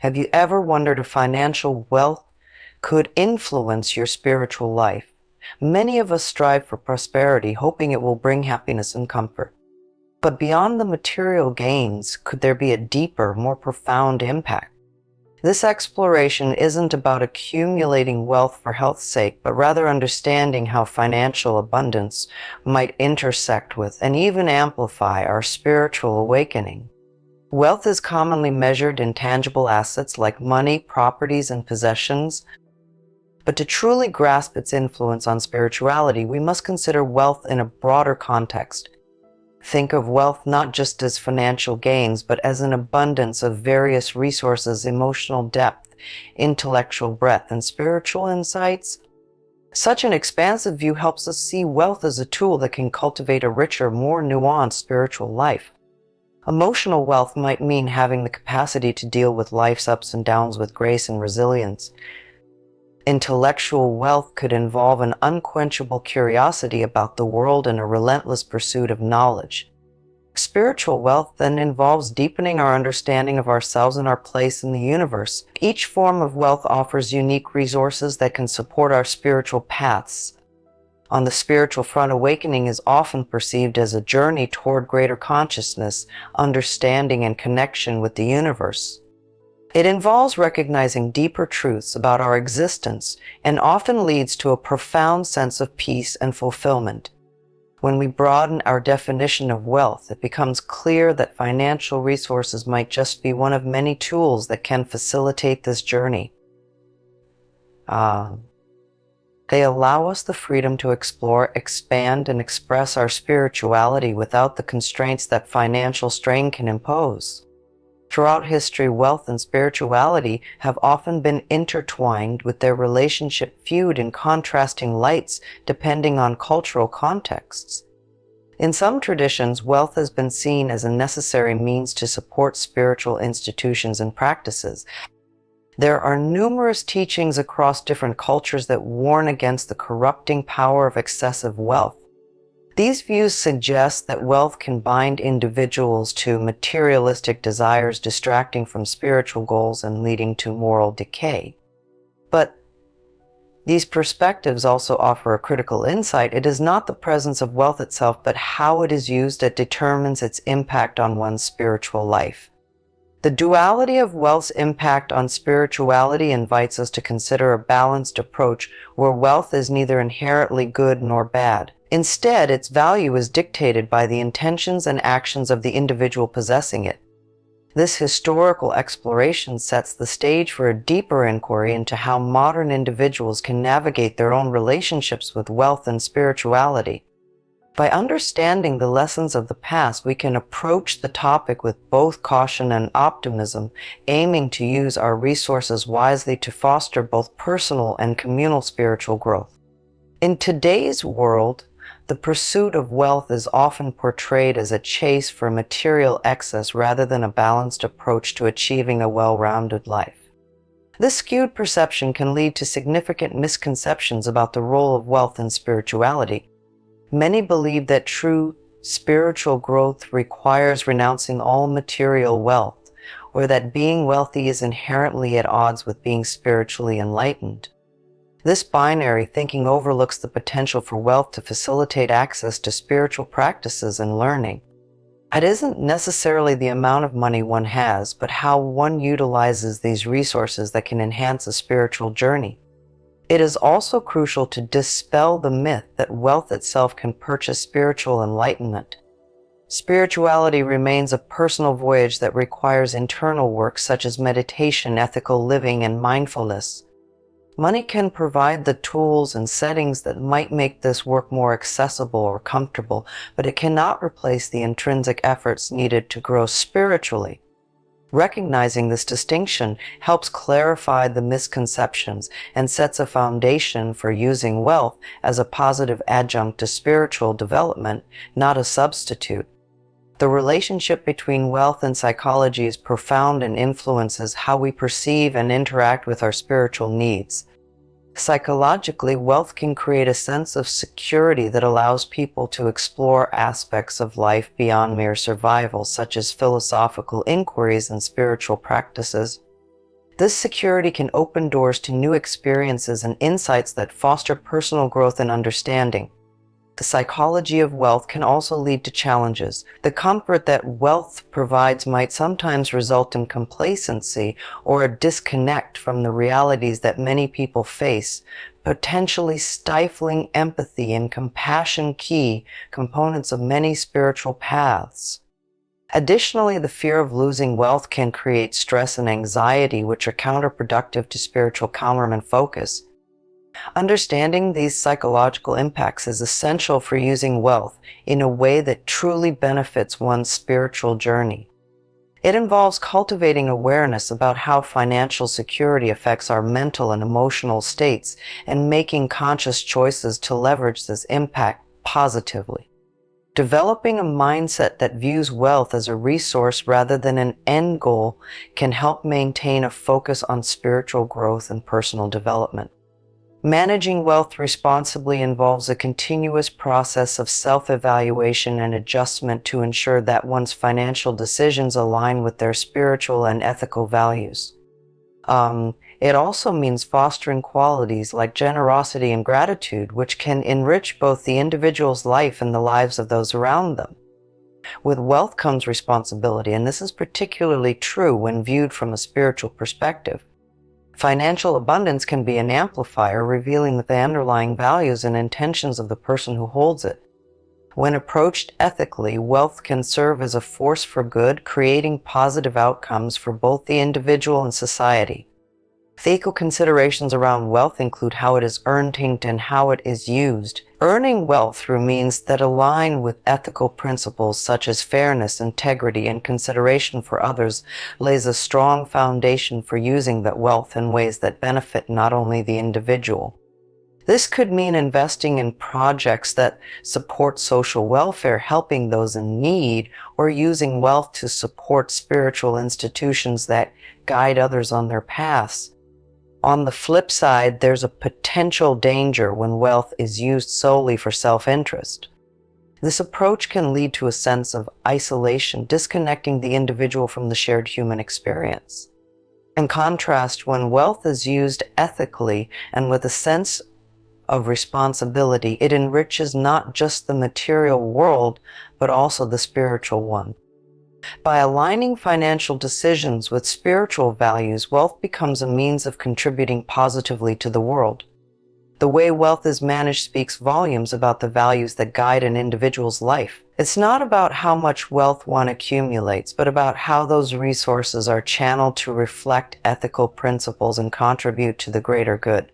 Have you ever wondered if financial wealth could influence your spiritual life? Many of us strive for prosperity, hoping it will bring happiness and comfort. But beyond the material gains, could there be a deeper, more profound impact? This exploration isn't about accumulating wealth for health's sake, but rather understanding how financial abundance might intersect with and even amplify our spiritual awakening. Wealth is commonly measured in tangible assets like money, properties, and possessions. But to truly grasp its influence on spirituality, we must consider wealth in a broader context. Think of wealth not just as financial gains, but as an abundance of various resources, emotional depth, intellectual breadth, and spiritual insights. Such an expansive view helps us see wealth as a tool that can cultivate a richer, more nuanced spiritual life. Emotional wealth might mean having the capacity to deal with life's ups and downs with grace and resilience. Intellectual wealth could involve an unquenchable curiosity about the world and a relentless pursuit of knowledge. Spiritual wealth then involves deepening our understanding of ourselves and our place in the universe. Each form of wealth offers unique resources that can support our spiritual paths. On the spiritual front, awakening is often perceived as a journey toward greater consciousness, understanding, and connection with the universe. It involves recognizing deeper truths about our existence and often leads to a profound sense of peace and fulfillment. When we broaden our definition of wealth, it becomes clear that financial resources might just be one of many tools that can facilitate this journey. They allow us the freedom to explore, expand, and express our spirituality without the constraints that financial strain can impose. Throughout history, wealth and spirituality have often been intertwined, with their relationship viewed in contrasting lights depending on cultural contexts. In some traditions, wealth has been seen as a necessary means to support spiritual institutions and practices. There are numerous teachings across different cultures that warn against the corrupting power of excessive wealth. These views suggest that wealth can bind individuals to materialistic desires, distracting from spiritual goals and leading to moral decay. But these perspectives also offer a critical insight. It is not the presence of wealth itself, but how it is used that determines its impact on one's spiritual life. The duality of wealth's impact on spirituality invites us to consider a balanced approach where wealth is neither inherently good nor bad. Instead, its value is dictated by the intentions and actions of the individual possessing it. This historical exploration sets the stage for a deeper inquiry into how modern individuals can navigate their own relationships with wealth and spirituality. By understanding the lessons of the past, we can approach the topic with both caution and optimism, aiming to use our resources wisely to foster both personal and communal spiritual growth. In today's world, the pursuit of wealth is often portrayed as a chase for material excess rather than a balanced approach to achieving a well-rounded life. This skewed perception can lead to significant misconceptions about the role of wealth in spirituality. Many believe that true spiritual growth requires renouncing all material wealth, or that being wealthy is inherently at odds with being spiritually enlightened. This binary thinking overlooks the potential for wealth to facilitate access to spiritual practices and learning. It isn't necessarily the amount of money one has, but how one utilizes these resources that can enhance a spiritual journey. It is also crucial to dispel the myth that wealth itself can purchase spiritual enlightenment. Spirituality remains a personal voyage that requires internal work such as meditation, ethical living, and mindfulness. Money can provide the tools and settings that might make this work more accessible or comfortable, but it cannot replace the intrinsic efforts needed to grow spiritually. Recognizing this distinction helps clarify the misconceptions and sets a foundation for using wealth as a positive adjunct to spiritual development, not a substitute. The relationship between wealth and psychology is profound and influences how we perceive and interact with our spiritual needs. Psychologically, wealth can create a sense of security that allows people to explore aspects of life beyond mere survival, such as philosophical inquiries and spiritual practices. This security can open doors to new experiences and insights that foster personal growth and understanding. The psychology of wealth can also lead to challenges. The comfort that wealth provides might sometimes result in complacency or a disconnect from the realities that many people face, potentially stifling empathy and compassion, key components of many spiritual paths. Additionally, the fear of losing wealth can create stress and anxiety, which are counterproductive to spiritual calm and focus. Understanding these psychological impacts is essential for using wealth in a way that truly benefits one's spiritual journey. It involves cultivating awareness about how financial security affects our mental and emotional states and making conscious choices to leverage this impact positively. Developing a mindset that views wealth as a resource rather than an end goal can help maintain a focus on spiritual growth and personal development. Managing wealth responsibly involves a continuous process of self-evaluation and adjustment to ensure that one's financial decisions align with their spiritual and ethical values. It also means fostering qualities like generosity and gratitude, which can enrich both the individual's life and the lives of those around them. With wealth comes responsibility, and this is particularly true when viewed from a spiritual perspective. Financial abundance can be an amplifier, revealing the underlying values and intentions of the person who holds it. When approached ethically, wealth can serve as a force for good, creating positive outcomes for both the individual and society. Ethical considerations around wealth include how it is earned and how it is used. Earning wealth through means that align with ethical principles such as fairness, integrity, and consideration for others lays a strong foundation for using that wealth in ways that benefit not only the individual. This could mean investing in projects that support social welfare, helping those in need, or using wealth to support spiritual institutions that guide others on their paths. On the flip side, there's a potential danger when wealth is used solely for self-interest. This approach can lead to a sense of isolation, disconnecting the individual from the shared human experience. In contrast, when wealth is used ethically and with a sense of responsibility, it enriches not just the material world, but also the spiritual one. By aligning financial decisions with spiritual values, wealth becomes a means of contributing positively to the world. The way wealth is managed speaks volumes about the values that guide an individual's life. It's not about how much wealth one accumulates, but about how those resources are channeled to reflect ethical principles and contribute to the greater good.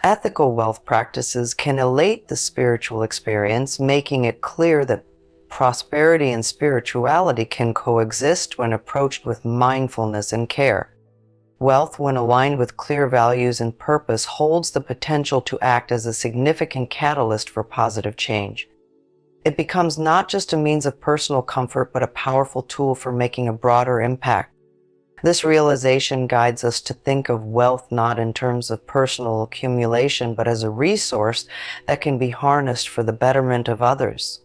Ethical wealth practices can elevate the spiritual experience, making it clear that prosperity and spirituality can coexist when approached with mindfulness and care. Wealth, when aligned with clear values and purpose, holds the potential to act as a significant catalyst for positive change. It becomes not just a means of personal comfort, but a powerful tool for making a broader impact. This realization guides us to think of wealth not in terms of personal accumulation, but as a resource that can be harnessed for the betterment of others.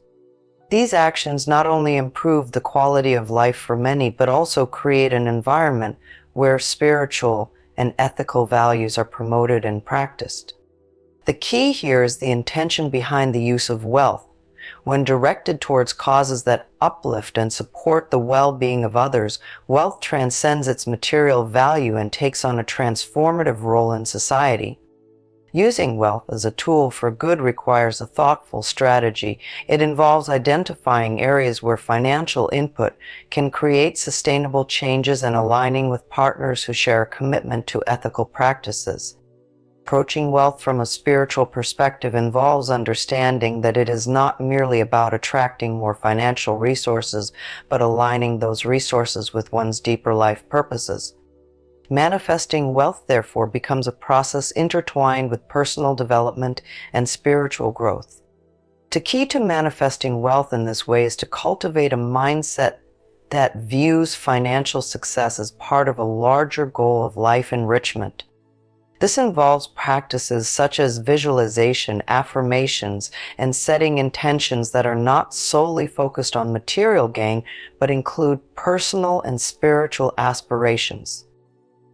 These actions not only improve the quality of life for many, but also create an environment where spiritual and ethical values are promoted and practiced. The key here is the intention behind the use of wealth. When directed towards causes that uplift and support the well-being of others, wealth transcends its material value and takes on a transformative role in society. Using wealth as a tool for good requires a thoughtful strategy. It involves identifying areas where financial input can create sustainable changes and aligning with partners who share a commitment to ethical practices. Approaching wealth from a spiritual perspective involves understanding that it is not merely about attracting more financial resources, but aligning those resources with one's deeper life purposes. Manifesting wealth, therefore, becomes a process intertwined with personal development and spiritual growth. The key to manifesting wealth in this way is to cultivate a mindset that views financial success as part of a larger goal of life enrichment. This involves practices such as visualization, affirmations, and setting intentions that are not solely focused on material gain, but include personal and spiritual aspirations.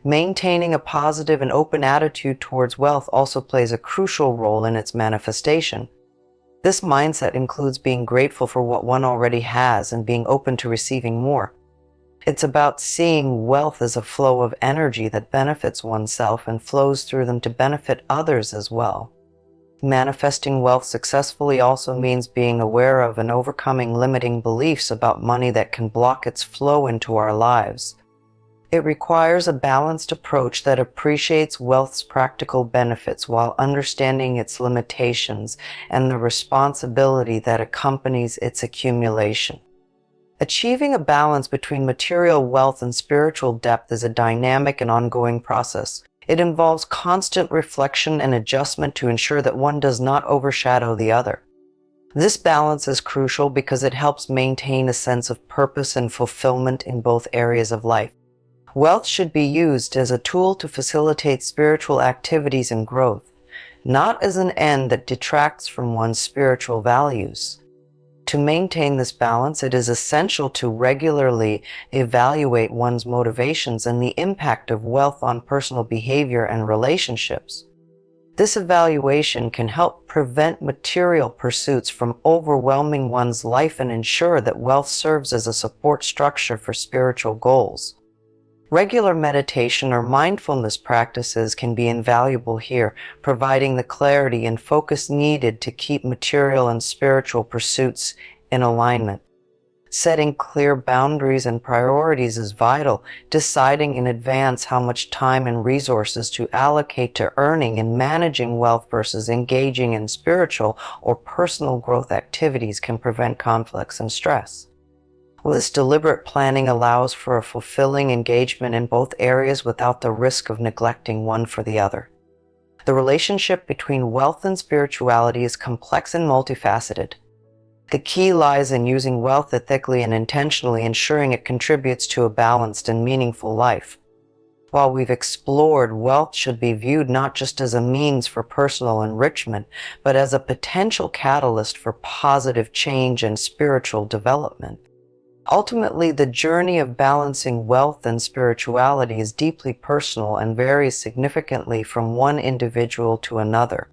Maintaining a positive and open attitude towards wealth also plays a crucial role in its manifestation. This mindset includes being grateful for what one already has and being open to receiving more. It's about seeing wealth as a flow of energy that benefits oneself and flows through them to benefit others as well. Manifesting wealth successfully also means being aware of and overcoming limiting beliefs about money that can block its flow into our lives. It requires a balanced approach that appreciates wealth's practical benefits while understanding its limitations and the responsibility that accompanies its accumulation. Achieving a balance between material wealth and spiritual depth is a dynamic and ongoing process. It involves constant reflection and adjustment to ensure that one does not overshadow the other. This balance is crucial because it helps maintain a sense of purpose and fulfillment in both areas of life. Wealth should be used as a tool to facilitate spiritual activities and growth, not as an end that detracts from one's spiritual values. To maintain this balance, it is essential to regularly evaluate one's motivations and the impact of wealth on personal behavior and relationships. This evaluation can help prevent material pursuits from overwhelming one's life and ensure that wealth serves as a support structure for spiritual goals. Regular meditation or mindfulness practices can be invaluable here, providing the clarity and focus needed to keep material and spiritual pursuits in alignment. Setting clear boundaries and priorities is vital, deciding in advance how much time and resources to allocate to earning and managing wealth versus engaging in spiritual or personal growth activities can prevent conflicts and stress. This deliberate planning allows for a fulfilling engagement in both areas without the risk of neglecting one for the other. The relationship between wealth and spirituality is complex and multifaceted. The key lies in using wealth ethically and intentionally, ensuring it contributes to a balanced and meaningful life. While we've explored, wealth should be viewed not just as a means for personal enrichment, but as a potential catalyst for positive change and spiritual development. Ultimately, the journey of balancing wealth and spirituality is deeply personal and varies significantly from one individual to another.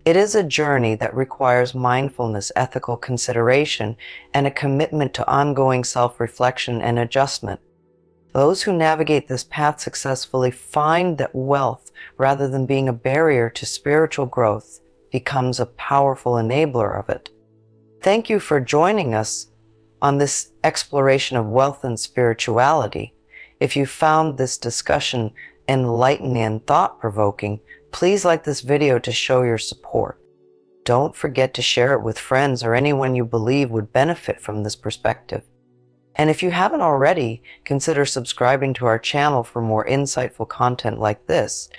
It is a journey that requires mindfulness, ethical consideration, and a commitment to ongoing self-reflection and adjustment. Those who navigate this path successfully find that wealth, rather than being a barrier to spiritual growth, becomes a powerful enabler of it. Thank you for joining us on this exploration of wealth and spirituality. If you found this discussion enlightening and thought-provoking, please like this video to show your support. Don't forget to share it with friends or anyone you believe would benefit from this perspective. And if you haven't already, consider subscribing to our channel for more insightful content like this.